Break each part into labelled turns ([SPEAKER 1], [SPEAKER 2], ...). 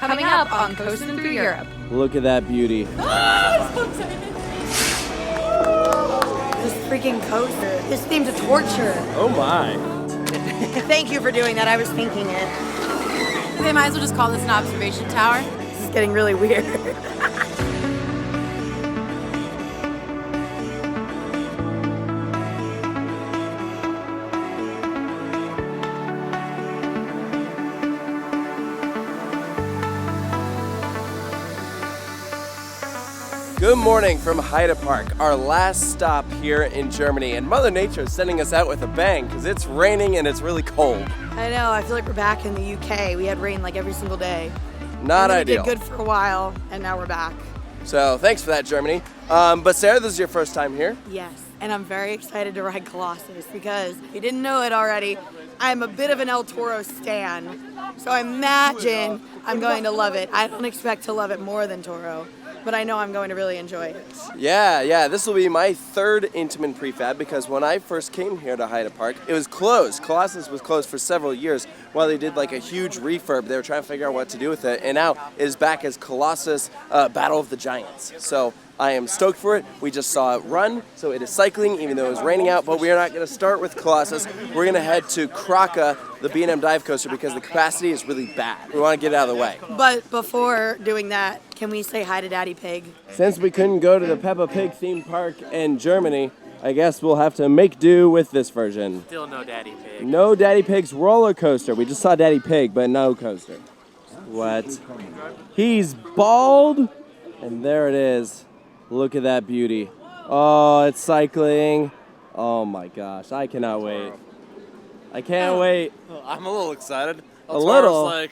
[SPEAKER 1] Coming up on Coasting Through Europe.
[SPEAKER 2] Look at that beauty.
[SPEAKER 1] I'm so excited.
[SPEAKER 3] This freaking coaster is themed to torture.
[SPEAKER 2] Oh my.
[SPEAKER 3] Thank you for doing that. I was thinking it.
[SPEAKER 1] They might as well just call this an observation tower.
[SPEAKER 3] This is getting really weird.
[SPEAKER 2] Good morning from Heide Park, our last stop here in Germany. And Mother Nature is sending us out with a bang because it's raining and it's really cold.
[SPEAKER 3] I know, I feel like we're back in the UK. We had rain like every single day.
[SPEAKER 2] Not
[SPEAKER 3] and
[SPEAKER 2] ideal.
[SPEAKER 3] We did good for a while, and now we're back.
[SPEAKER 2] So thanks for that, Germany. But Sarah, this is your first time here?
[SPEAKER 3] Yes, and I'm very excited to ride Colossus because if you didn't know it already, I'm a bit of an El Toro stan. So I imagine I'm going to love it. I don't expect to love it more than Toro, but I know I'm going to really enjoy it.
[SPEAKER 2] Yeah, this will be my third Intamin prefab because when I first came here to Heide Park, it was closed. Colossus was closed for several years while they did like a huge refurb. They were trying to figure out what to do with it, and now it is back as Colossus Battle of the Giants. So I am stoked for it. We just saw it run, so it is cycling even though it was raining out, but we are not going to start with Colossus. We're going to head to Kraka, the B&M dive coaster, because the capacity is really bad. We want to get it out of the way.
[SPEAKER 3] But before doing that, can we say hi to Daddy Pig?
[SPEAKER 2] Since we couldn't go to the Peppa Pig theme park in Germany, I guess we'll have to make do with this version.
[SPEAKER 4] Still no Daddy Pig.
[SPEAKER 2] No Daddy Pig's roller coaster. We just saw Daddy Pig, but no coaster. What? He's bald, and there it is. Look at that beauty. Oh, it's cycling. Oh my gosh, I cannot wait. I can't wait.
[SPEAKER 4] I'm a little excited.
[SPEAKER 2] A little?
[SPEAKER 4] like,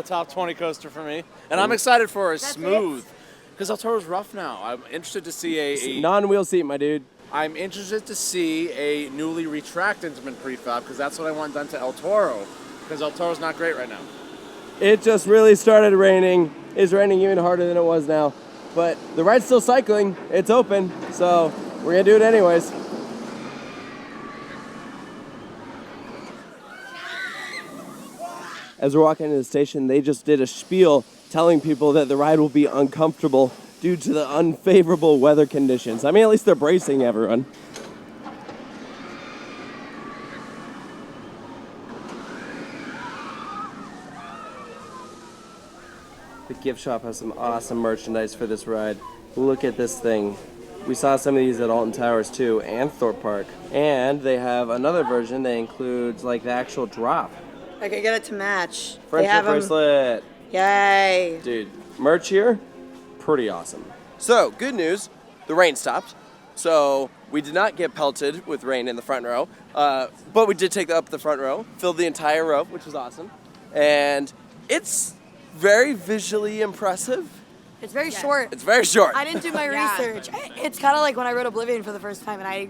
[SPEAKER 4] top 20 coaster for me. And I'm excited for a smooth. Because El Toro's rough now. I'm interested to see a
[SPEAKER 2] Non-wheel seat, my dude.
[SPEAKER 4] I'm interested to see a newly retracted Intamin prefab because that's what I want done to El Toro. Because El Toro's not great right now.
[SPEAKER 2] It just really started raining. It's raining even harder than it was now. But the ride's still cycling. It's open, so we're gonna do it anyways. As we're walking into the station, they just did a spiel telling people that the ride will be uncomfortable due to the unfavorable weather conditions. I mean, at least they're bracing everyone. The gift shop has some awesome merchandise for this ride. Look at this thing. We saw some of these at Alton Towers too, and Thorpe Park. And they have another version that includes like the actual drop.
[SPEAKER 3] I could get it to match.
[SPEAKER 2] Friendship bracelet.
[SPEAKER 3] Yay.
[SPEAKER 2] Dude, merch here, pretty awesome. So, good news, the rain stopped. So, we did not get pelted with rain in the front row, but we did take up the front row, filled the entire row, which was awesome. And it's very visually impressive.
[SPEAKER 3] It's very short.
[SPEAKER 2] It's very short.
[SPEAKER 3] I didn't do my research. It's kind of like when I rode Oblivion for the first time and I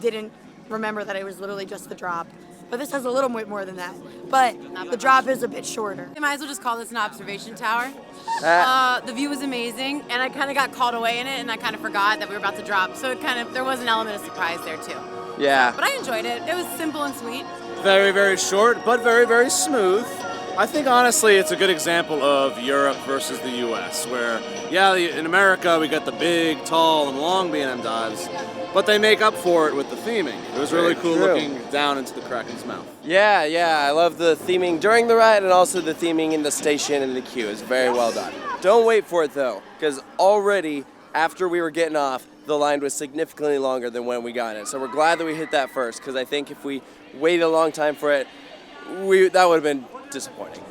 [SPEAKER 3] didn't remember that it was literally just the drop. But this has a little bit more than that. But the drop is a bit shorter.
[SPEAKER 1] They might as well just call this an observation tower. The view was amazing, and I kind of got caught away in it, and I kind of forgot that we were about to drop. So there was an element of surprise there too.
[SPEAKER 2] Yeah.
[SPEAKER 1] But I enjoyed it. It was simple and sweet.
[SPEAKER 4] Very, very short, but very, very smooth. I think honestly it's a good example of Europe versus the US, where in America we got the big, tall, and long B&M dives, but they make up for it with the theming. It was really cool looking down into the Kraken's mouth.
[SPEAKER 2] Yeah, I love the theming during the ride and also the theming in the station and the queue. It's very well done. Don't wait for it though, because already after we were getting off, the line was significantly longer than when we got in. So we're glad that we hit that first, because I think if we waited a long time for it, that would have been disappointing.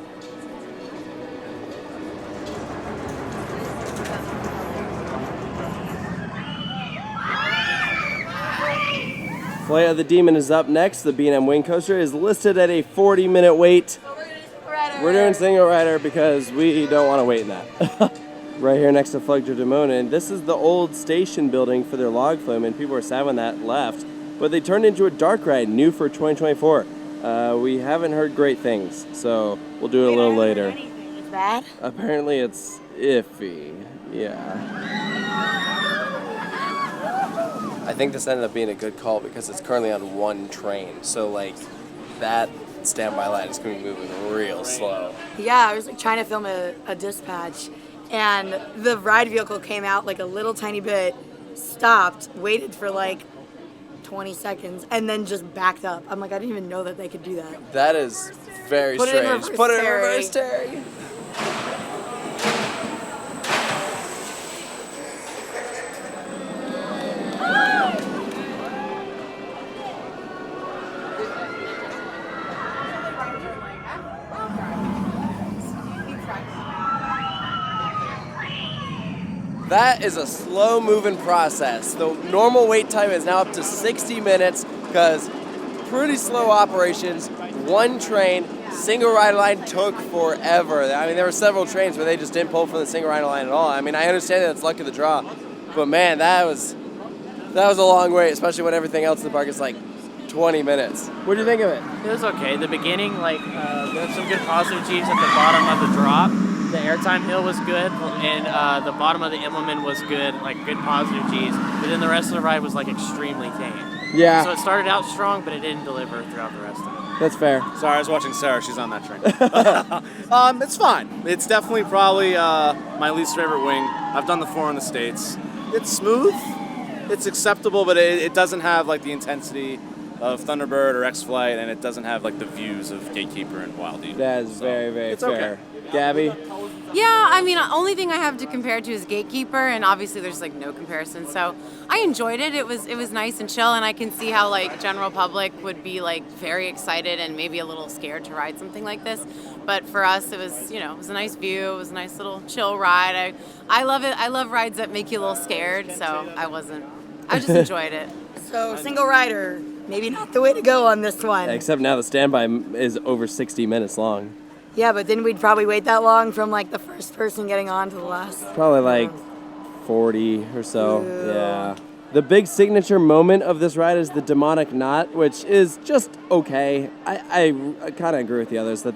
[SPEAKER 2] Flight of the Demon is up next. The B&M Wing Coaster is listed at a 40-minute wait. We're doing single rider because we don't want to wait in that. Right here next to Flugger de Moon, and this is the old station building for their log flume, and people were sad when that left. But they turned into a dark ride, new for 2024. We haven't heard great things, so we'll do it a little later.
[SPEAKER 3] It's bad?
[SPEAKER 2] Apparently it's iffy, yeah. I think this ended up being a good call because it's currently on one train, so like that standby line is going to be moving real slow.
[SPEAKER 3] Yeah, I was like trying to film a dispatch, and the ride vehicle came out like a little tiny bit, stopped, waited for like 20 seconds, and then just backed up. I'm like, I didn't even know that they could do that.
[SPEAKER 2] That is very
[SPEAKER 3] Put it in
[SPEAKER 2] strange.
[SPEAKER 3] reverse,
[SPEAKER 2] Put it in
[SPEAKER 3] Terry.
[SPEAKER 2] reverse, Terry. That is a slow-moving process. The normal wait time is now up to 60 minutes because pretty slow operations. One train, single rider line took forever. I mean, there were several trains where they just didn't pull from the single rider line at all. I mean, I understand that it's luck of the draw, but man, that was a long wait, especially when everything else in the park is like 20 minutes. What do you think of it?
[SPEAKER 5] It was okay. The beginning, there were some good positive G's at the bottom of the drop. The airtime hill was good, and the bottom of the Immelman was good, like good positive G's. But then the rest of the ride was like extremely tame.
[SPEAKER 2] Yeah.
[SPEAKER 5] So it started out strong, but it didn't deliver throughout the rest of it.
[SPEAKER 2] That's fair.
[SPEAKER 4] Sorry, I was watching Sarah. She's on that train. It's fine. It's definitely probably my least favorite wing. I've done the 4 in the States. It's smooth. It's acceptable, but it doesn't have like the intensity of Thunderbird or X-Flight, and it doesn't have like the views of Gatekeeper and Wild Eagle.
[SPEAKER 2] That is very, very
[SPEAKER 4] it's
[SPEAKER 2] fair.
[SPEAKER 4] Okay.
[SPEAKER 2] Gabby?
[SPEAKER 1] Yeah, I mean, the only thing I have to compare it to is Gatekeeper, and obviously there's like no comparison. So I enjoyed it. It was nice and chill, and I can see how like general public would be like very excited and maybe a little scared to ride something like this. But for us, it was it was a nice view. It was a nice little chill ride. I love it. I love rides that make you a little scared. So I just enjoyed it.
[SPEAKER 3] So single rider, maybe not the way to go on this one.
[SPEAKER 2] Except now the standby is over 60 minutes long.
[SPEAKER 3] Yeah, but then we'd probably wait that long from like the first person getting on to the last.
[SPEAKER 2] Probably like 40 or so. Yeah. The big signature moment of this ride is the demonic knot, which is just okay. I kind of agree with the others that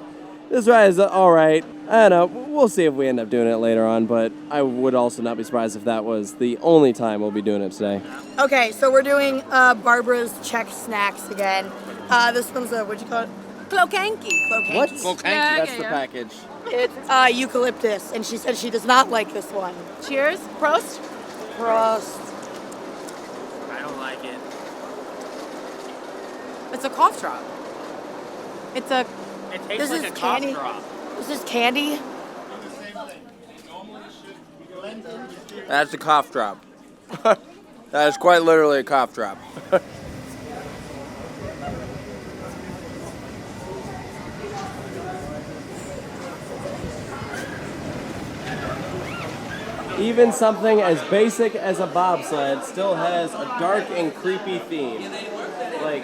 [SPEAKER 2] this ride is all right. I don't know. We'll see if we end up doing it later on, but I would also not be surprised if that was the only time we'll be doing it today.
[SPEAKER 3] Okay, so we're doing Barbara's Czech Snacks again. This one's what'd you call it?
[SPEAKER 1] Clokanky.
[SPEAKER 2] What?
[SPEAKER 4] Clokanky.
[SPEAKER 2] That's the package.
[SPEAKER 3] It's eucalyptus, and she said she does not like this one.
[SPEAKER 1] Cheers. Prost.
[SPEAKER 3] Prost.
[SPEAKER 5] I don't like it.
[SPEAKER 1] It's a cough drop.
[SPEAKER 5] It tastes
[SPEAKER 3] This
[SPEAKER 5] like
[SPEAKER 3] is
[SPEAKER 5] a cough
[SPEAKER 3] candy.
[SPEAKER 5] drop.
[SPEAKER 3] This is candy.
[SPEAKER 2] That's a cough drop. That is quite literally a cough drop. Even something as basic as a bobsled still has a dark and creepy theme. Like,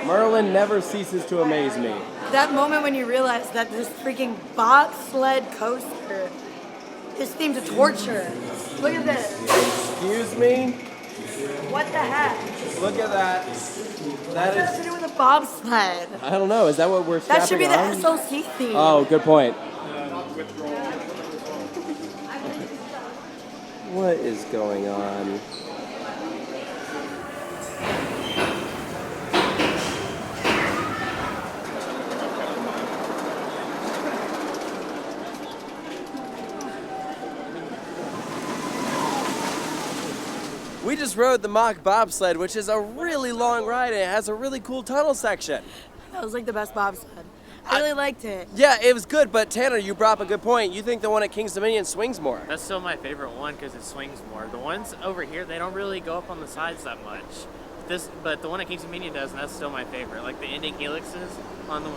[SPEAKER 2] Merlin never ceases to amaze me.
[SPEAKER 3] That moment when you realize that this freaking bobsled coaster is themed to torture. Look at this.
[SPEAKER 2] Excuse me?
[SPEAKER 3] What the heck?
[SPEAKER 2] Look at that.
[SPEAKER 3] What
[SPEAKER 2] That
[SPEAKER 3] does it
[SPEAKER 2] is...
[SPEAKER 3] do with a bobsled?
[SPEAKER 2] I don't know. Is that what we're strapping
[SPEAKER 3] That should be the
[SPEAKER 2] on?
[SPEAKER 3] SLC theme.
[SPEAKER 2] Oh, good point. What is going on? We just rode the mock bobsled, which is a really long ride and it has a really cool tunnel section.
[SPEAKER 3] That was like the best bobsled. I really liked it.
[SPEAKER 2] Yeah, it was good, but Tanner, you brought up a good point. You think the one at King's Dominion swings more.
[SPEAKER 5] That's still my favorite one because it swings more. The ones over here, they don't really go up on the sides that much. But the one at King's Dominion does, and that's still my favorite. Like the ending helixes on the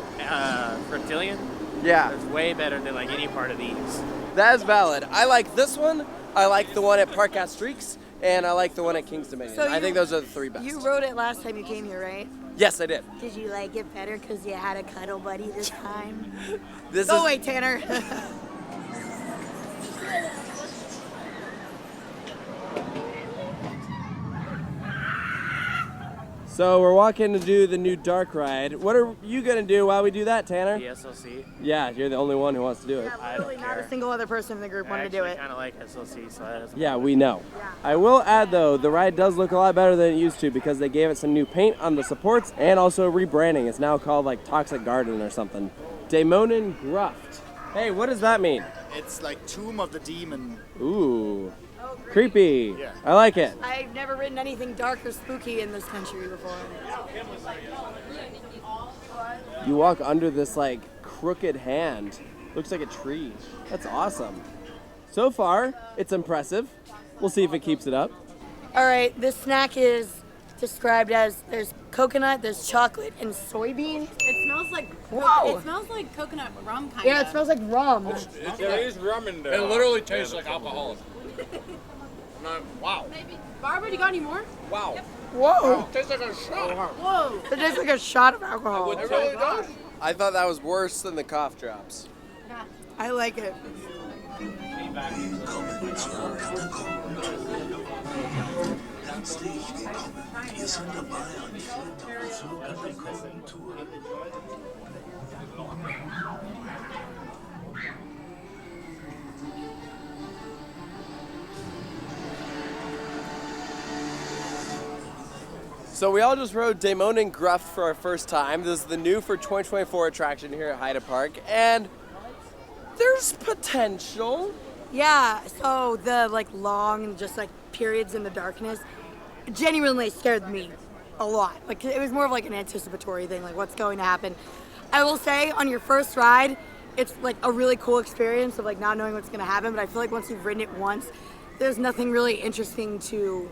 [SPEAKER 5] Reptilian.
[SPEAKER 2] Yeah.
[SPEAKER 5] It's way better than like any part of these.
[SPEAKER 2] That is valid. I like this one. I like the one at Park at Streaks, and I like the one at King's Dominion.
[SPEAKER 3] So
[SPEAKER 2] I think those are the three best.
[SPEAKER 3] You rode it last time you came here, right?
[SPEAKER 2] Yes, I did.
[SPEAKER 3] Did you like it better because you had a cuddle buddy this time?
[SPEAKER 2] This
[SPEAKER 3] Go
[SPEAKER 2] is
[SPEAKER 3] away, Tanner.
[SPEAKER 2] So we're walking to do the new dark ride. What are you gonna do while we do that, Tanner?
[SPEAKER 5] The SLC.
[SPEAKER 2] Yeah, you're the only one who wants to do it.
[SPEAKER 5] I
[SPEAKER 3] Literally
[SPEAKER 5] don't
[SPEAKER 3] not
[SPEAKER 5] care.
[SPEAKER 3] a single other person in the group wanted to do it.
[SPEAKER 5] I kind of like SLC, so that doesn't
[SPEAKER 2] Yeah, we know. I will add though, the ride does look a lot better than it used to because they gave it some new paint on the supports and also rebranding. It's now called like Toxic Garden or something. Daemonen Gruft. Hey, what does that mean?
[SPEAKER 6] It's like Tomb of the Demon.
[SPEAKER 2] Ooh, creepy.
[SPEAKER 6] Yeah.
[SPEAKER 2] I like it.
[SPEAKER 3] I've never ridden anything dark or spooky in this country before.
[SPEAKER 2] You walk under this like crooked hand. Looks like a tree. That's awesome. So far, it's impressive. We'll see if it keeps it up.
[SPEAKER 3] All right, this snack is described as there's coconut, there's chocolate, and soybean.
[SPEAKER 1] It smells like
[SPEAKER 3] Whoa.
[SPEAKER 1] It smells like coconut rum kind
[SPEAKER 3] Yeah, it smells like rum.
[SPEAKER 7] There is rum in there. It literally tastes like alcohol. Wow.
[SPEAKER 1] Barbara, you got any more?
[SPEAKER 7] Wow.
[SPEAKER 3] Whoa,
[SPEAKER 7] It tastes like a shot.
[SPEAKER 1] Whoa.
[SPEAKER 3] it tastes like a shot of alcohol.
[SPEAKER 7] It really does.
[SPEAKER 2] I thought that was worse than the cough drops.
[SPEAKER 3] I like it.
[SPEAKER 8] Herzlich willkommen. Wir sind dabei an die 4000 Willkommen-Tour.
[SPEAKER 2] So we all just rode Daemonen Gruft for our first time. This is the new for 2024 attraction here at Heide Park, and there's potential.
[SPEAKER 3] Yeah, so the like long, just like periods in the darkness genuinely scared me a lot. Like it was more of like an anticipatory thing, like what's going to happen. I will say on your first ride, it's like a really cool experience of like not knowing what's going to happen, but I feel like once you've ridden it once, there's nothing really interesting to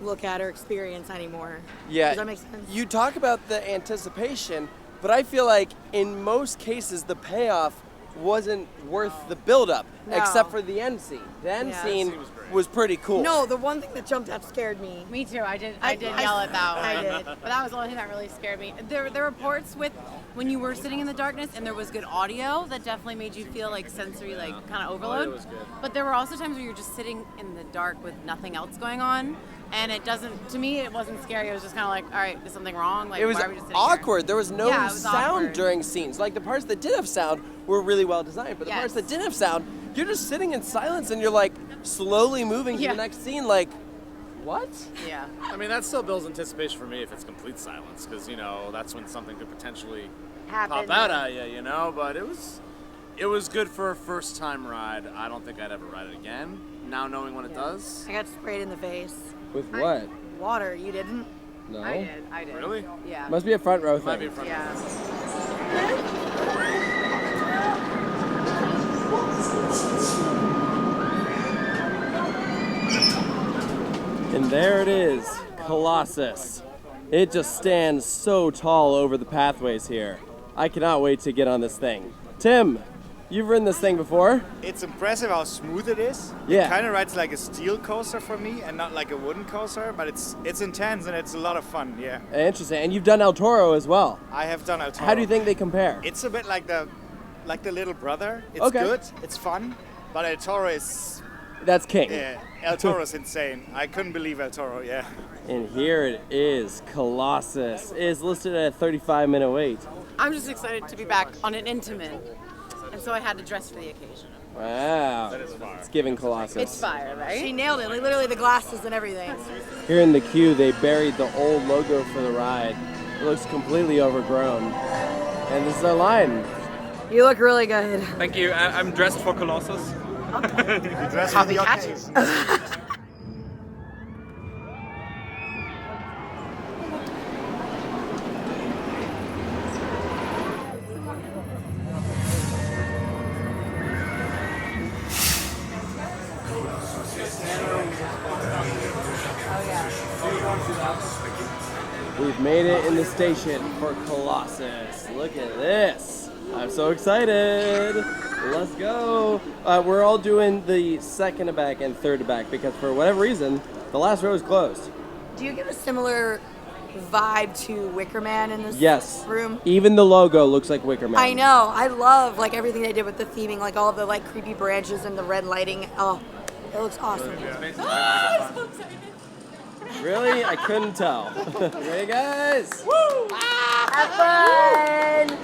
[SPEAKER 3] look at or experience anymore.
[SPEAKER 2] Yeah.
[SPEAKER 3] Does that make sense?
[SPEAKER 2] You talk about the anticipation, but I feel like in most cases the payoff wasn't worth the build-up,
[SPEAKER 3] No.
[SPEAKER 2] except for the end scene. The end
[SPEAKER 3] Yeah.
[SPEAKER 2] scene was pretty cool.
[SPEAKER 3] No, the one thing that jumped out scared me.
[SPEAKER 1] Me too. I did
[SPEAKER 3] I-
[SPEAKER 1] yell at that one.
[SPEAKER 3] I did.
[SPEAKER 1] But that was the only thing that really scared me. There were parts with when you were sitting in the darkness and there was good audio that definitely made you feel like sensory, like kind of overload.
[SPEAKER 5] was good.
[SPEAKER 1] But there were also times where you're just sitting in the dark with nothing else going on, and it doesn't. To me, it wasn't scary. It was just kind of like, all right, is something wrong? Like,
[SPEAKER 2] It was
[SPEAKER 1] why are we just sitting here?
[SPEAKER 2] awkward. There was no
[SPEAKER 1] Yeah, it was
[SPEAKER 2] sound
[SPEAKER 1] awkward.
[SPEAKER 2] during scenes. Like the parts that did have sound were really well designed, but the parts
[SPEAKER 1] Yes.
[SPEAKER 2] that didn't have sound, you're just sitting in silence and you're like slowly moving to
[SPEAKER 1] Yeah.
[SPEAKER 2] the next scene. Like, what?
[SPEAKER 1] Yeah.
[SPEAKER 4] I mean, that still builds anticipation for me if it's complete silence, because that's when something could potentially
[SPEAKER 3] Happened.
[SPEAKER 4] pop out at you, But it was good for a first time ride. I don't think I'd ever ride it again. Now knowing what it does.
[SPEAKER 3] I got sprayed in the face.
[SPEAKER 2] With what?
[SPEAKER 3] Water, you didn't?
[SPEAKER 2] No.
[SPEAKER 1] I did.
[SPEAKER 4] Really?
[SPEAKER 1] Yeah.
[SPEAKER 2] Must be a front row
[SPEAKER 4] Might be
[SPEAKER 2] thing.
[SPEAKER 4] from
[SPEAKER 1] Yeah.
[SPEAKER 2] And there it is, Colossus. It just stands so tall over the pathways here. I cannot wait to get on this thing. Tim, you've ridden this thing before?
[SPEAKER 6] It's impressive how smooth it is.
[SPEAKER 2] Yeah.
[SPEAKER 6] It kind of rides like a steel coaster for me and not like a wooden coaster, but it's intense and it's a lot of fun, yeah.
[SPEAKER 2] Interesting. And you've done El Toro as well.
[SPEAKER 6] I have done El Toro.
[SPEAKER 2] How do you think they compare?
[SPEAKER 6] It's a bit like the little brother. It's
[SPEAKER 2] Okay.
[SPEAKER 6] good, it's fun, but El Toro is,
[SPEAKER 2] That's king.
[SPEAKER 6] yeah, El Toro is insane. I couldn't believe El Toro, yeah.
[SPEAKER 2] And here it is, Colossus. It is listed at a 35-minute wait.
[SPEAKER 1] I'm just excited to be back on an Intamin, and so I had to dress for the occasion.
[SPEAKER 2] Wow. It's giving Colossus.
[SPEAKER 1] It's fire, right?
[SPEAKER 3] She nailed it, like literally the glasses and everything.
[SPEAKER 2] Here in the queue, they buried the old logo for the ride. It looks completely overgrown. And this is our line.
[SPEAKER 3] You look really good.
[SPEAKER 7] Thank you. I'm dressed for Colossus.
[SPEAKER 1] Copycat.
[SPEAKER 2] We've made it in the station for Colossus. Look at this. I'm so excited. Let's go. We're all doing the second to back and third to back because for whatever reason, the last row is closed.
[SPEAKER 3] Do you get a similar vibe to Wicker Man in this
[SPEAKER 2] Yes.
[SPEAKER 3] room?
[SPEAKER 2] Even the logo looks like Wicker Man.
[SPEAKER 3] I know. I love like everything they did with the theming, like all of the like creepy branches and the red lighting. Oh, it looks awesome.
[SPEAKER 2] Really? I couldn't tell. Hey guys!
[SPEAKER 3] Woo! Have fun!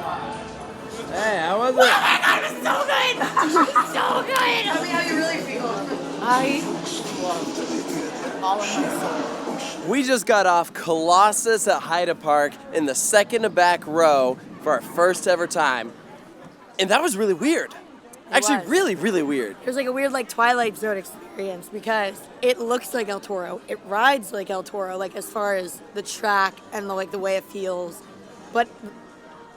[SPEAKER 2] Hey, how was it?
[SPEAKER 3] Oh my god, it was so good! It was so good! Tell me how you really feel. I loved it. All of my soul.
[SPEAKER 2] We just got off Colossus at Heide Park in the second to back row for our first ever time. And that was really weird. Actually,
[SPEAKER 3] was.
[SPEAKER 2] really, really weird.
[SPEAKER 3] It was like a weird like Twilight Zone experience because it looks like El Toro. It rides like El Toro, like as far as the track and the way it feels. But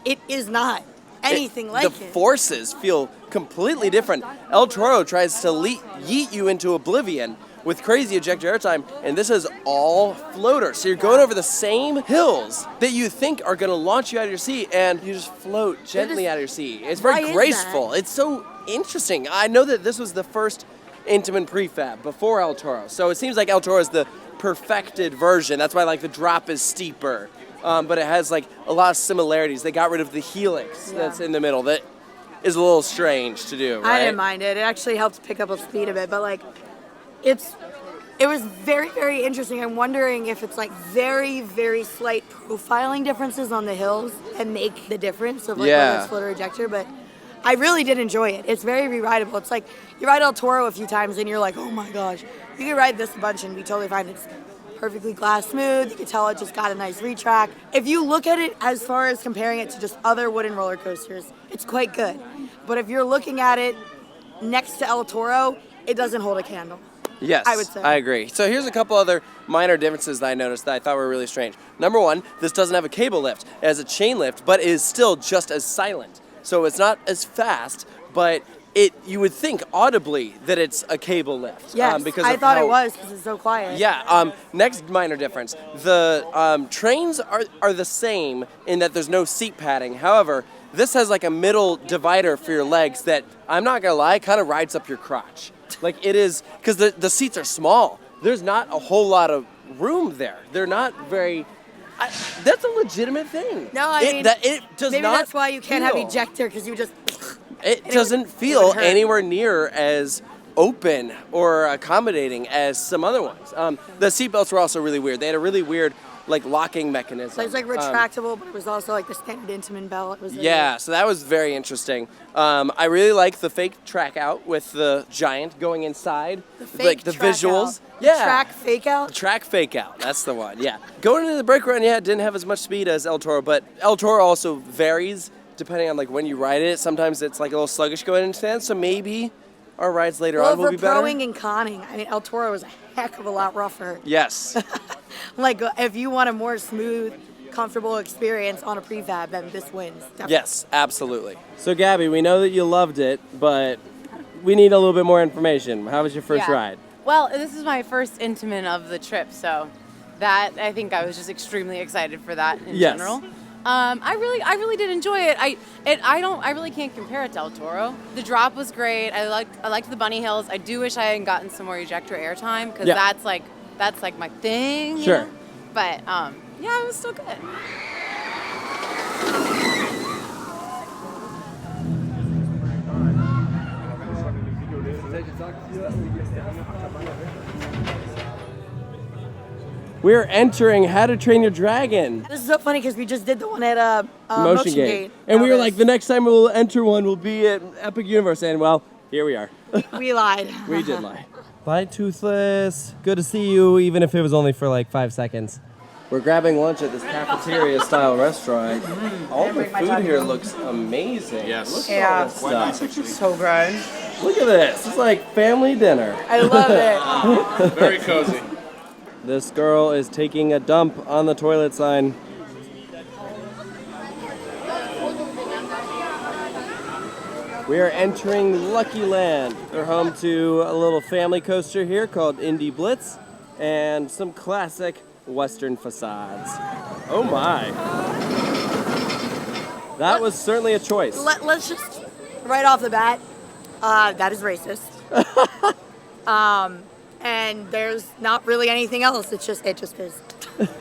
[SPEAKER 3] it is not anything like
[SPEAKER 2] the
[SPEAKER 3] it.
[SPEAKER 2] forces feel completely different. El Toro tries to yeet you into oblivion with crazy ejector airtime, and this is all floater. So you're going over the same hills that you think are going to launch you out of your seat, and you just float gently out of your seat. It's
[SPEAKER 3] Why
[SPEAKER 2] very
[SPEAKER 3] is
[SPEAKER 2] graceful.
[SPEAKER 3] that?
[SPEAKER 2] It's so interesting. I know that this was the first Intamin prefab before El Toro, so it seems like El Toro is the perfected version. That's why like the drop is steeper. But it has like a lot of similarities. They got rid of the helix that's in the middle. That is a little strange to do, right?
[SPEAKER 3] I didn't mind it. It actually helped pick up a speed a bit, but like it was very, very interesting. I'm wondering if it's like very, very slight profiling differences on the hills that make the difference of like whether it's float or ejector, but I really did enjoy it. It's very re-rideable. It's like you ride El Toro a few times and you're like, oh my gosh, you can ride this a bunch and be totally fine. It's perfectly glass smooth. You can tell it just got a nice retrack. If you look at it as far as comparing it to just other wooden roller coasters, it's quite good. But if you're looking at it next to El Toro, it doesn't hold a candle.
[SPEAKER 2] Yes,
[SPEAKER 3] I would say.
[SPEAKER 2] I agree. So here's a couple other minor differences that I noticed that I thought were really strange. Number one, this doesn't have a cable lift. It has a chain lift, but is still just as silent. So it's not as fast, but you would think audibly that it's a cable lift.
[SPEAKER 3] Yes,
[SPEAKER 2] Because
[SPEAKER 3] I
[SPEAKER 2] of
[SPEAKER 3] thought
[SPEAKER 2] how-
[SPEAKER 3] it was because it's so quiet.
[SPEAKER 2] Yeah, next minor difference. The trains are the same in that there's no seat padding. However, this has like a middle divider for your legs that, I'm not gonna lie, kind of rides up your crotch. Like it is, because the seats are small. There's not a whole lot of room there. They're not very, that's a legitimate thing.
[SPEAKER 3] No, I mean,
[SPEAKER 2] it does
[SPEAKER 3] maybe
[SPEAKER 2] not
[SPEAKER 3] that's why you can't have
[SPEAKER 2] feel-
[SPEAKER 3] ejector because you just.
[SPEAKER 2] It
[SPEAKER 3] it
[SPEAKER 2] doesn't
[SPEAKER 3] would
[SPEAKER 2] feel
[SPEAKER 3] hurt.
[SPEAKER 2] anywhere near as open or accommodating as some other ones. The seatbelts were also really weird. They had a really weird like locking mechanism.
[SPEAKER 3] So it's like retractable, but it was also like the standard Intamin belt. It was
[SPEAKER 2] Yeah, so that was very interesting. I really like the fake track out with the giant going inside. Like the
[SPEAKER 3] track
[SPEAKER 2] visuals.
[SPEAKER 3] out.
[SPEAKER 2] Yeah.
[SPEAKER 3] Track fake out.
[SPEAKER 2] Track fake out, that's the one, yeah. Going into the brake run, it didn't have as much speed as El Toro, but El Toro also varies depending on like when you ride it. Sometimes it's like a little sluggish going into stand, so maybe our rides later on will
[SPEAKER 3] for
[SPEAKER 2] be better.
[SPEAKER 3] proing and conning, I mean, El Toro is a heck of a lot rougher.
[SPEAKER 2] Yes.
[SPEAKER 3] Like, if you want a more smooth, comfortable experience on a prefab, then this wins. Definitely.
[SPEAKER 2] Yes, absolutely. So Gabby, we know that you loved it, but we need a little bit more information. How was your first ride?
[SPEAKER 1] Well, this is my first Intamin of the trip, so that I think I was just extremely excited for that in general. I really did enjoy it. I really can't compare it to El Toro. The drop was great. I liked the bunny hills. I do wish I had gotten some more ejector airtime because that's like my thing.
[SPEAKER 2] Sure.
[SPEAKER 1] You know? But yeah, it was still good.
[SPEAKER 2] We're entering How to Train Your Dragon.
[SPEAKER 3] This is so funny because we just did the one at
[SPEAKER 2] Motion Gate. And we were like, the next time we'll enter one will be at Epic Universe, and well, here we are.
[SPEAKER 3] we lied.
[SPEAKER 2] We did lie. Bye, Toothless. Good to see you, even if it was only for like 5 seconds. We're grabbing lunch at this cafeteria-style restaurant. All the food here looks amazing.
[SPEAKER 4] Yes.
[SPEAKER 2] Look at all this stuff.
[SPEAKER 3] So good.
[SPEAKER 2] Look at this. It's like family dinner.
[SPEAKER 3] I love it.
[SPEAKER 4] Very cozy.
[SPEAKER 2] This girl is taking a dump on the toilet sign. We are entering Lucky Land. They're home to a little family coaster here called Indy Blitz and some classic Western facades. Oh my. That was certainly a choice.
[SPEAKER 3] Let's just, right off the bat, that is racist. And there's not really anything else. It just is.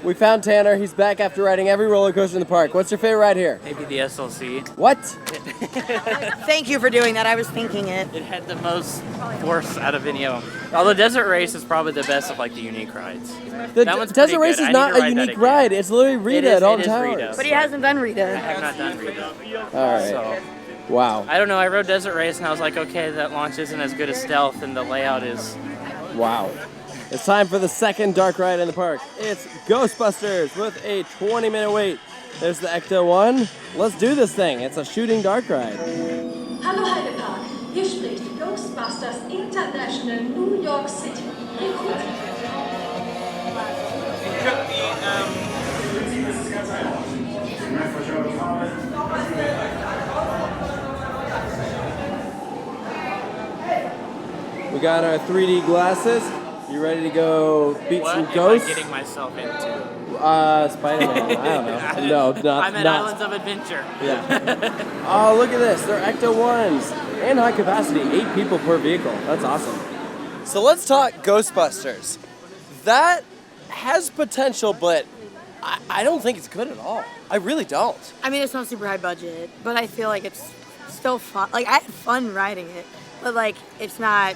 [SPEAKER 2] We found Tanner. He's back after riding every roller coaster in the park. What's your favorite ride here?
[SPEAKER 5] Maybe the SLC.
[SPEAKER 2] What?
[SPEAKER 3] Thank you for doing that. I was thinking it.
[SPEAKER 5] It had the most force out of any of them. Although Desert Race is probably the best of like the unique rides.
[SPEAKER 2] The
[SPEAKER 5] That one's
[SPEAKER 2] Desert
[SPEAKER 5] pretty
[SPEAKER 2] Race
[SPEAKER 5] good. I
[SPEAKER 2] is
[SPEAKER 5] need
[SPEAKER 2] not
[SPEAKER 5] to
[SPEAKER 2] a
[SPEAKER 5] ride that
[SPEAKER 2] unique
[SPEAKER 5] again.
[SPEAKER 2] ride. It's literally Rita
[SPEAKER 5] It
[SPEAKER 2] at
[SPEAKER 5] is-
[SPEAKER 2] all
[SPEAKER 5] it is
[SPEAKER 2] towers.
[SPEAKER 5] Rita.
[SPEAKER 3] But he hasn't done
[SPEAKER 5] I
[SPEAKER 3] Rita.
[SPEAKER 5] have not done Rita.
[SPEAKER 2] All right.
[SPEAKER 5] So
[SPEAKER 2] Wow.
[SPEAKER 5] I don't know. I rode Desert Race and I was like, okay, that launch isn't as good as Stealth, and the layout is.
[SPEAKER 2] Wow. It's time for the second dark ride in the park. It's Ghostbusters with a 20-minute wait. There's the Ecto one. Let's do this thing. It's a shooting dark ride.
[SPEAKER 9] Hallo Heide Park, hier spricht Ghostbusters International New York City. Recruiting.
[SPEAKER 2] We got our 3D glasses. You ready to go beat
[SPEAKER 5] What
[SPEAKER 2] some
[SPEAKER 5] am
[SPEAKER 2] ghosts?
[SPEAKER 5] I getting myself into?
[SPEAKER 2] Spider-Man. I don't know. No, not.
[SPEAKER 5] I'm at
[SPEAKER 2] not.
[SPEAKER 5] Islands of Adventure.
[SPEAKER 2] Yeah. Oh, look at this. They're Ecto 1s. And high capacity. 8 people per vehicle. That's awesome. So let's talk Ghostbusters. That has potential, but I don't think it's good at all. I really don't.
[SPEAKER 3] I mean, it's not super high budget, but I feel like it's still fun. Like, I had fun riding it, but like, it's not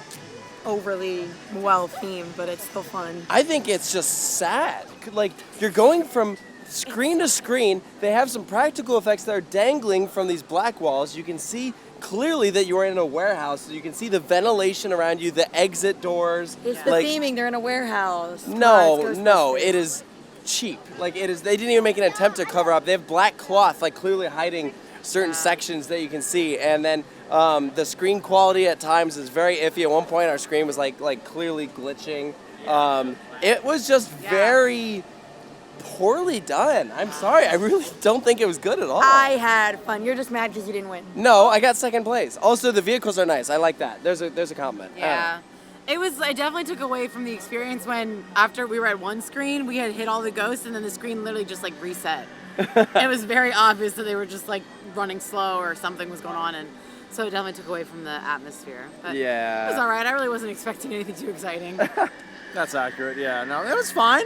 [SPEAKER 3] overly well themed, but it's still fun.
[SPEAKER 2] I think it's just sad. Like, you're going from screen to screen. They have some practical effects that are dangling from these black walls. You can see clearly that you are in a warehouse. You can see the ventilation around you, the exit doors.
[SPEAKER 3] It's the theming. They're in a warehouse.
[SPEAKER 2] No,
[SPEAKER 3] It's
[SPEAKER 2] no,
[SPEAKER 3] Ghostbusters.
[SPEAKER 2] it is cheap. Like, it is. They didn't even make an attempt to cover up. They have black cloth, like clearly hiding certain sections that you can see, and then the screen quality at times is very iffy. At one point, our screen was like clearly glitching. It was just very poorly done. I'm sorry. I really don't think it was good at all.
[SPEAKER 3] I had fun. You're just mad because you didn't win.
[SPEAKER 2] No, I got second place. Also, the vehicles are nice. I like that. There's a compliment.
[SPEAKER 1] Yeah. I definitely took away from the experience when after we were at one screen, we had hit all the ghosts and then the screen literally just like reset. It was very obvious that they were just like running slow or something was going on, and so it definitely took away from the atmosphere. But
[SPEAKER 2] Yeah.
[SPEAKER 1] it was all right. I really wasn't expecting anything too exciting.
[SPEAKER 4] That's accurate. Yeah. No, it was fine.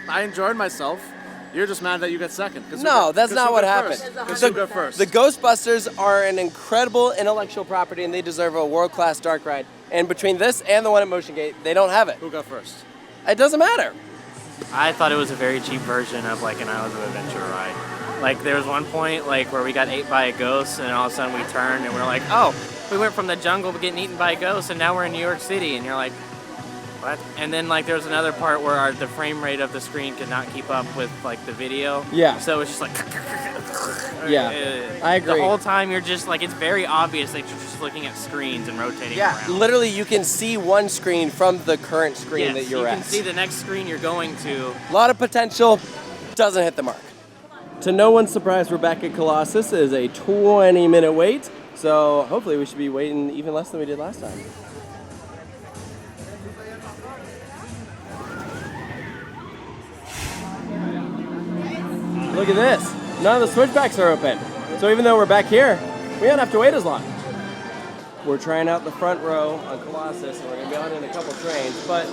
[SPEAKER 4] I enjoyed myself. You're just mad that you got second.
[SPEAKER 2] No, that's not what happened.
[SPEAKER 4] Because who got first?
[SPEAKER 2] The Ghostbusters are an incredible intellectual property, and they deserve a world-class dark ride. And between this and the one at Motion Gate, they don't have it.
[SPEAKER 4] Who got first?
[SPEAKER 2] It doesn't matter.
[SPEAKER 5] I thought it was a very cheap version of like an Islands of Adventure ride. Like there was one point like where we got ate by a ghost, and all of a sudden we turned and we're like, oh, we went from the jungle to getting eaten by a ghost, and now we're in New York City, and you're like, what? And then like there was another part where the frame rate of the screen could not keep up with like the video.
[SPEAKER 2] Yeah.
[SPEAKER 5] So it was just like.
[SPEAKER 2] Yeah, I agree.
[SPEAKER 5] The whole time you're just like, it's very obvious that you're just looking at screens and rotating around.
[SPEAKER 2] Literally, you can see one screen from the current screen
[SPEAKER 5] Yes,
[SPEAKER 2] that you're
[SPEAKER 5] you
[SPEAKER 2] at.
[SPEAKER 5] can see the next screen you're going to.
[SPEAKER 2] A lot of potential, doesn't hit the mark. To no one's surprise, we're back at Colossus. It is a 20-minute wait, so hopefully we should be waiting even less than we did last time. Look at this. None of the switchbacks are open. So even though we're back here, we don't have to wait as long. We're trying out the front row on Colossus, and we're going to be on in a couple trains, but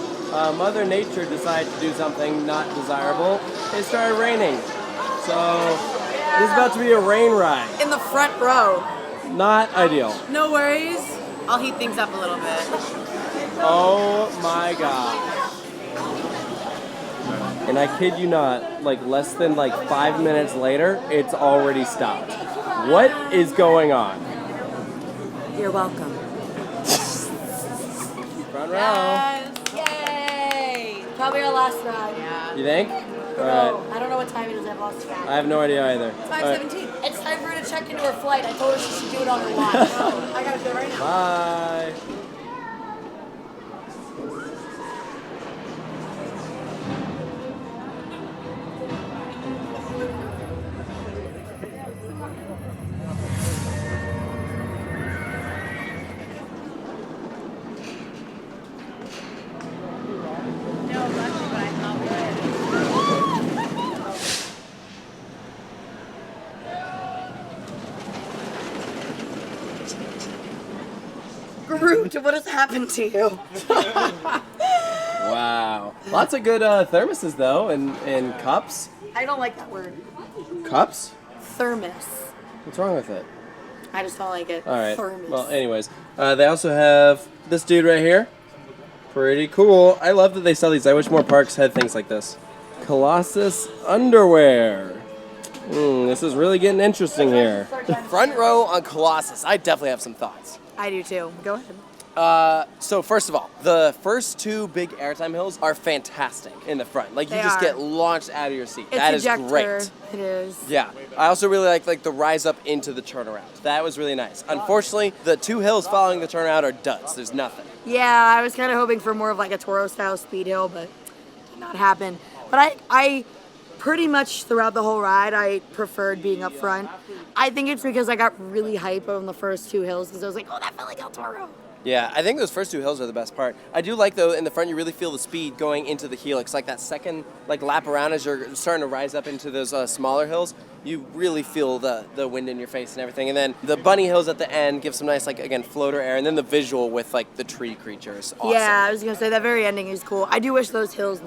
[SPEAKER 2] Mother Nature decided to do something not desirable. It started raining. So this is about to be a rain ride.
[SPEAKER 3] In the front row.
[SPEAKER 2] Not ideal.
[SPEAKER 1] No worries. I'll heat things up a little bit.
[SPEAKER 2] Oh my god. And I kid you not, like less than like 5 minutes later, it's already stopped. What is going on?
[SPEAKER 3] You're welcome.
[SPEAKER 2] Front row.
[SPEAKER 3] Yay! Probably our last ride.
[SPEAKER 1] Yeah.
[SPEAKER 2] You think?
[SPEAKER 3] No,
[SPEAKER 2] Alright.
[SPEAKER 3] I don't know what time it is. I've lost track.
[SPEAKER 2] I have no idea either.
[SPEAKER 3] It's
[SPEAKER 2] Alright.
[SPEAKER 3] 5:17. It's time for her to check into her flight. I told her she should do it on her watch. I gotta do it right now.
[SPEAKER 2] Bye.
[SPEAKER 3] you? What has happened to you?
[SPEAKER 2] Wow. Lots of good thermoses, though, and cups.
[SPEAKER 3] I don't like that word.
[SPEAKER 2] Cups?
[SPEAKER 3] Thermos.
[SPEAKER 2] What's wrong with it?
[SPEAKER 3] I just don't like it.
[SPEAKER 2] All right.
[SPEAKER 3] Thermos.
[SPEAKER 2] Well, anyways, they also have this dude right here. Pretty cool. I love that they sell these. I wish more parks had things like this. Colossus underwear. This is really getting interesting here. Front row on Colossus. I definitely have some thoughts.
[SPEAKER 3] I do too. Go ahead.
[SPEAKER 2] So first of all, the first two big airtime hills are fantastic in the front. Like, you
[SPEAKER 3] They
[SPEAKER 2] just
[SPEAKER 3] are.
[SPEAKER 2] get launched out of your seat.
[SPEAKER 3] It's
[SPEAKER 2] That is
[SPEAKER 3] ejector.
[SPEAKER 2] great.
[SPEAKER 3] It is.
[SPEAKER 2] Yeah. I also really like the rise up into the turnaround. That was really nice. Unfortunately, the two hills following the turnaround are duds. There's nothing.
[SPEAKER 3] Yeah, I was kind of hoping for more of like a Toro style speed hill, but did not happen. But I pretty much throughout the whole ride, I preferred being up front. I think it's because I got really hype on the first two hills because I was like, oh, that felt like El Toro.
[SPEAKER 2] Yeah, I think those first two hills are the best part. I do like, though, in the front you really feel the speed going into the helix. Like that second lap around as you're starting to rise up into those smaller hills, you really feel the wind in your face and everything. And then the bunny hills at the end give some nice, again, floater air. And then the visual with the tree creatures. Awesome.
[SPEAKER 3] Yeah, I was going to say that very ending is cool. I do wish those hills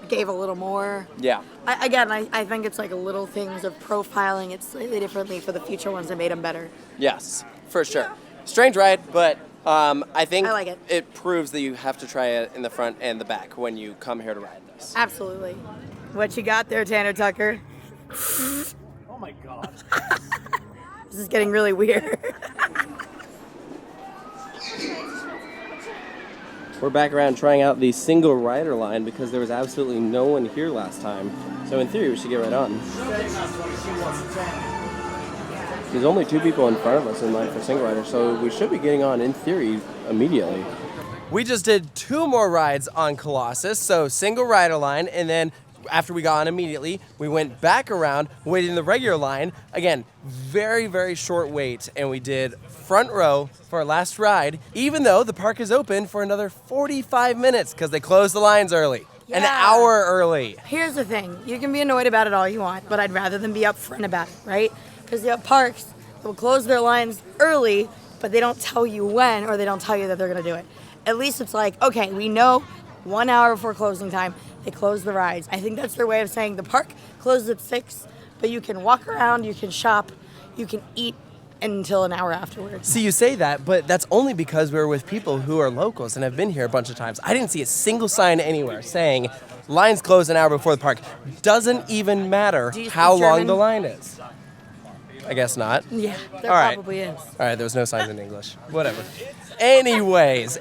[SPEAKER 3] gave a little more.
[SPEAKER 2] Yeah.
[SPEAKER 3] I think it's like little things of profiling it slightly differently for the future ones that made them better.
[SPEAKER 2] Yes, for sure. Strange ride, but I think
[SPEAKER 3] I like it.
[SPEAKER 2] It proves that you have to try it in the front and the back when you come here to ride this.
[SPEAKER 3] Absolutely. What you got there, Tanner Tucker?
[SPEAKER 4] Oh my god.
[SPEAKER 3] This is getting really weird.
[SPEAKER 2] We're back around trying out the single rider line because there was absolutely no one here last time. So in theory, we should get right on. There's only two people in front of us in line for single rider, so we should be getting on, in theory, immediately. We just did two more rides on Colossus, so single rider line, and then after we got on immediately, we went back around, waited in the regular line. Again, very, very short wait, and we did front row for our last ride, even though the park is open for another 45 minutes because they closed the lines early. An
[SPEAKER 3] Yeah.
[SPEAKER 2] hour early.
[SPEAKER 3] Here's the thing. You can be annoyed about it all you want, but I'd rather them be upfront about it, right? Because you have parks that will close their lines early, but they don't tell you when, or they don't tell you that they're going to do it. At least it's like, okay, we know 1 hour before closing time, they close the rides. I think that's their way of saying the park closes at 6, but you can walk around, you can shop, you can eat until an hour afterwards.
[SPEAKER 2] See, you say that, but that's only because we're with people who are locals and have been here a bunch of times. I didn't see a single sign anywhere saying lines close an hour before the park. Doesn't even matter
[SPEAKER 3] Do you speak
[SPEAKER 2] how long
[SPEAKER 3] German?
[SPEAKER 2] the line is. I guess not.
[SPEAKER 3] Yeah, there
[SPEAKER 2] All right.
[SPEAKER 3] probably is.
[SPEAKER 2] All right, there was no signs in English. Whatever. Anyways,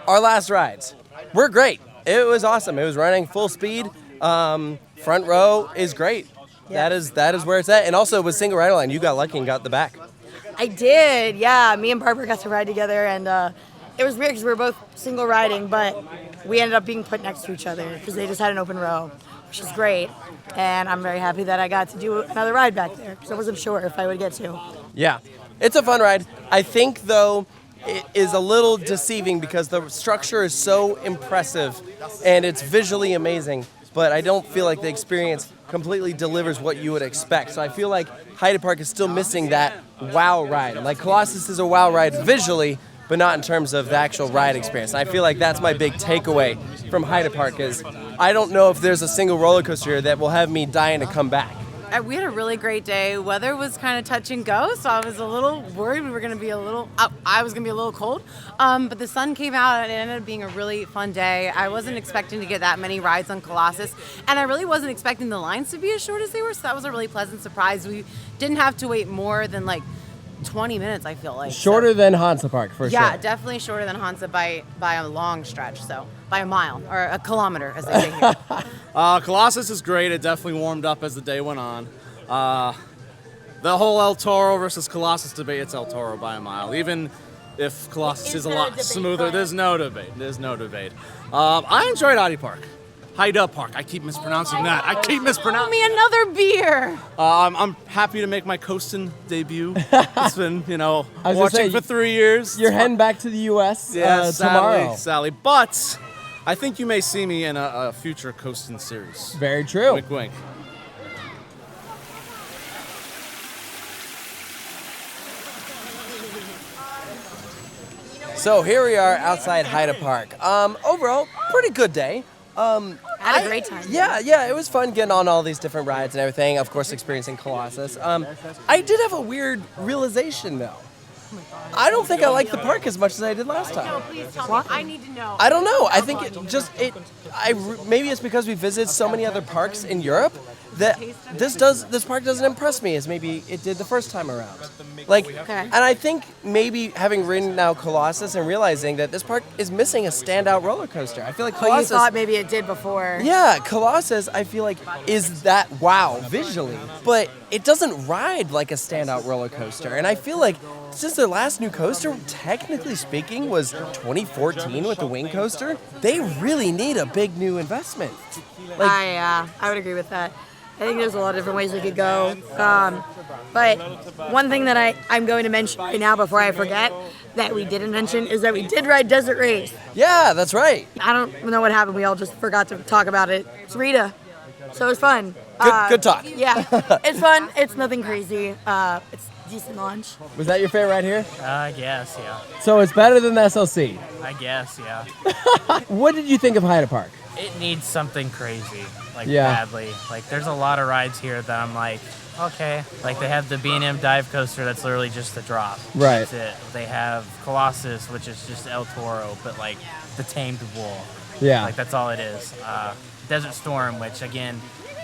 [SPEAKER 2] our last rides were great. It was awesome. It was running full speed. Front row is great.
[SPEAKER 3] Yeah.
[SPEAKER 2] That is where it's at. And also with single rider line, you got lucky and got the back.
[SPEAKER 3] I did, yeah. Me and Barbara got to ride together, and it was weird because we were both single riding, but we ended up being put next to each other because they just had an open row, which is great. And I'm very happy that I got to do another ride back there because I wasn't sure if I would get to.
[SPEAKER 2] Yeah, it's a fun ride. I think, though, it is a little deceiving because the structure is so impressive and it's visually amazing, but I don't feel like the experience completely delivers what you would expect. So I feel like Heide Park is still missing that wow ride. Like Colossus is a wow ride visually, but not in terms of the actual ride experience. And I feel like that's my big takeaway from Heide Park is I don't know if there's a single roller coaster here that will have me dying to come back.
[SPEAKER 1] We had a really great day. Weather was kind of touch and go, so I was a little worried we were going to be I was going to be a little cold. But the sun came out and it ended up being a really fun day. I wasn't expecting to get that many rides on Colossus, and I really wasn't expecting the lines to be as short as they were, so that was a really pleasant surprise. We didn't have to wait more than 20 minutes, I feel like.
[SPEAKER 2] Shorter than Hansa Park, for sure.
[SPEAKER 1] Yeah, definitely shorter than Hansa by a long stretch, so by a mile, or a kilometer, as they say here.
[SPEAKER 4] Colossus is great. It definitely warmed up as the day went on. The whole El Toro versus Colossus debate, it's El Toro by a mile. Even if Colossus is a lot smoother, there's no debate. I enjoyed Heide Park. Heide Park. I keep mispronouncing that.
[SPEAKER 1] Give me another beer.
[SPEAKER 4] I'm happy to make my coasting debut. It's been, watching for 3 years.
[SPEAKER 2] You're heading back to the U.S. tomorrow.
[SPEAKER 4] Sadly. But I think you may see me in a future coasting series.
[SPEAKER 2] Very true.
[SPEAKER 4] Wink, wink.
[SPEAKER 2] So here we are outside Heide Park. Overall, pretty good day.
[SPEAKER 3] Had a great time.
[SPEAKER 2] Yeah, it was fun getting on all these different rides and everything. Of course, experiencing Colossus. I did have a weird realization though. I don't think I like the park as much as I did last time.
[SPEAKER 1] No, please tell me. I need to know.
[SPEAKER 2] I don't know. I think maybe it's because we visited so many other parks in Europe that this park doesn't impress me as maybe it did the first time around. And I think maybe having ridden now Colossus and realizing that this park is missing a standout roller coaster. I feel like Colossus.
[SPEAKER 3] You thought maybe it did before.
[SPEAKER 2] Yeah, Colossus, I feel like, is that wow visually, but it doesn't ride like a standout roller coaster. And I feel like since their last new coaster, technically speaking, was 2014 with the Wing Coaster, they really need a big new investment.
[SPEAKER 3] I would agree with that. I think there's a lot of different ways we could go. But one thing that I'm going to mention right now before I forget that we didn't mention is that we did ride Desert Race.
[SPEAKER 2] Yeah, that's right.
[SPEAKER 3] I don't know what happened. We all just forgot to talk about it. It's Rita. So it was fun.
[SPEAKER 2] Good talk.
[SPEAKER 3] Yeah, it's fun. It's nothing crazy. It's decent launch.
[SPEAKER 2] Was that your favorite right here?
[SPEAKER 5] I guess, yeah.
[SPEAKER 2] So it's better than the SLC.
[SPEAKER 5] I guess, yeah.
[SPEAKER 2] What did you think of Heide Park?
[SPEAKER 5] It needs something crazy,
[SPEAKER 2] Yeah.
[SPEAKER 5] badly. Like, there's a lot of rides here that I'm like, okay. Like, they have the B&M dive coaster that's literally just the drop.
[SPEAKER 2] Right.
[SPEAKER 5] That's it. They have Colossus, which is just El Toro, but like the tamed bull.
[SPEAKER 2] Yeah.
[SPEAKER 5] Like, that's all it is. Desert Storm, which again,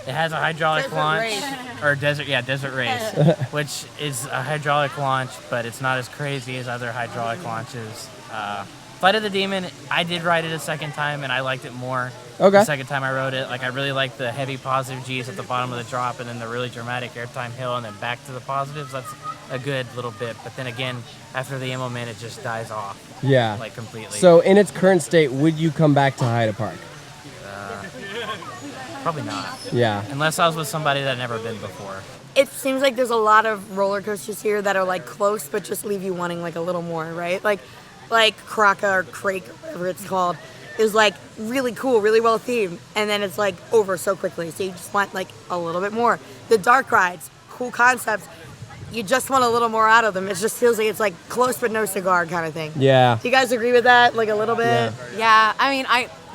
[SPEAKER 5] it has a hydraulic
[SPEAKER 3] Desert
[SPEAKER 5] launch.
[SPEAKER 3] Race.
[SPEAKER 5] Or Desert Race, which is a hydraulic launch, but it's not as crazy as other hydraulic launches. Flight of the Demon, I did ride it a second time, and I liked it more the second time I rode it. Like, I really liked the heavy positive G's at the bottom of the drop, and then the really dramatic airtime hill, and then back to the positives. That's a good little bit. But then again, after the Immelman, it just dies off.
[SPEAKER 2] Yeah.
[SPEAKER 5] Like, completely.
[SPEAKER 2] So in its current state, would you come back to Heide Park?
[SPEAKER 5] Probably not.
[SPEAKER 2] Yeah.
[SPEAKER 5] Unless I was with somebody that I'd never been before.
[SPEAKER 3] It seems like there's a lot of roller coasters here that are like close, but just leave you wanting like a little more, right? Like Kraka or Crake, or whatever it's called, is like really cool, really well themed, and then it's like over so quickly. So you just want like a little bit more. The dark rides, cool concepts. You just want a little more out of them. It just feels like it's like close but no cigar kind of thing.
[SPEAKER 2] Yeah.
[SPEAKER 3] Do you guys agree with that? Like a little bit?
[SPEAKER 1] Yeah, I mean,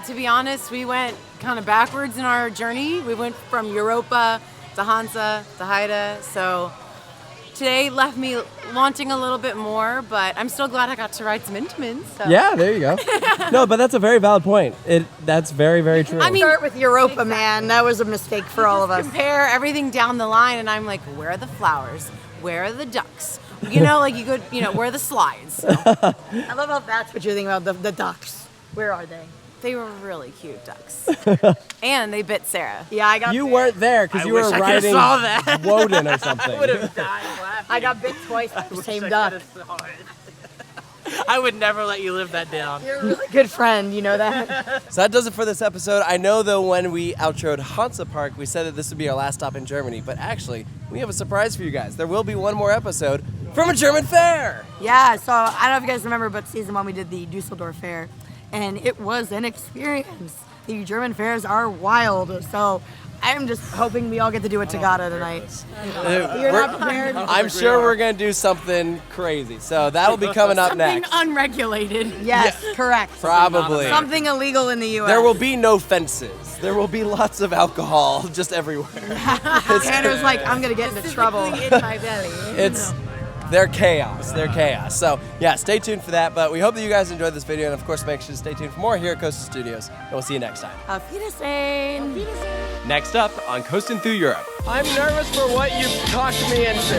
[SPEAKER 1] to be honest, we went kind of backwards in our journey. We went from Europa to Hansa to Heide, so today left me wanting a little bit more, but I'm still glad I got to ride some Intamins. So.
[SPEAKER 2] Yeah, there you go. No, but that's a very valid point. That's very, very true.
[SPEAKER 3] I mean, start with Europa, man. That was a mistake for all of us.
[SPEAKER 1] Compare everything down the line, and I'm like, where are the flowers? Where are the ducks? You know, like you could, where are the slides? So.
[SPEAKER 3] I love how that's what you're thinking about, the ducks. Where are they?
[SPEAKER 1] They were really cute ducks. And they bit Sarah.
[SPEAKER 3] Yeah, I got
[SPEAKER 2] You
[SPEAKER 3] bit.
[SPEAKER 2] weren't there because you were riding
[SPEAKER 5] saw that.
[SPEAKER 2] Woden or something.
[SPEAKER 5] I would have died laughing.
[SPEAKER 3] I got bit twice by the same duck.
[SPEAKER 5] I would never let you live that down.
[SPEAKER 3] You're a really good friend, you know that?
[SPEAKER 2] So that does it for this episode. I know though when we outroed Hansa Park, we said that this would be our last stop in Germany, but actually we have a surprise for you guys. There will be one more episode from a German fair.
[SPEAKER 3] Yeah, so I don't know if you guys remember, but season 1 we did the Dusseldorf fair, and it was an experience. The German fairs are wild, so I'm just hoping we all get to do a Tagada tonight. You're not prepared?
[SPEAKER 2] I'm sure we're going to do something crazy. So that'll be coming up next.
[SPEAKER 1] Something unregulated.
[SPEAKER 3] Yes, correct.
[SPEAKER 2] Probably.
[SPEAKER 3] Something illegal in the U.S.
[SPEAKER 2] There will be no fences. There will be lots of alcohol just everywhere.
[SPEAKER 3] Tanner's like, I'm going to get into trouble.
[SPEAKER 1] In my belly.
[SPEAKER 2] They're chaos. They're chaos. So, yeah, stay tuned for that. But we hope that you guys enjoyed this video. And, of course, make sure to stay tuned for more here at Coaster Studios. And we'll see you next time.
[SPEAKER 3] Auf Wiedersehen.
[SPEAKER 2] Next up on Coasting Through Europe. I'm nervous for what you talked me into.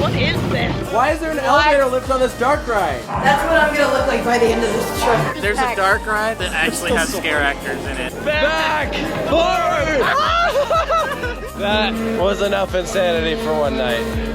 [SPEAKER 3] What is this?
[SPEAKER 2] Why is there an elevator lift on this dark ride?
[SPEAKER 3] That's what I'm going to look like by the end of this trip.
[SPEAKER 5] There's a dark ride that actually has scare actors in it.
[SPEAKER 2] Back! Forward! That was enough insanity for one night.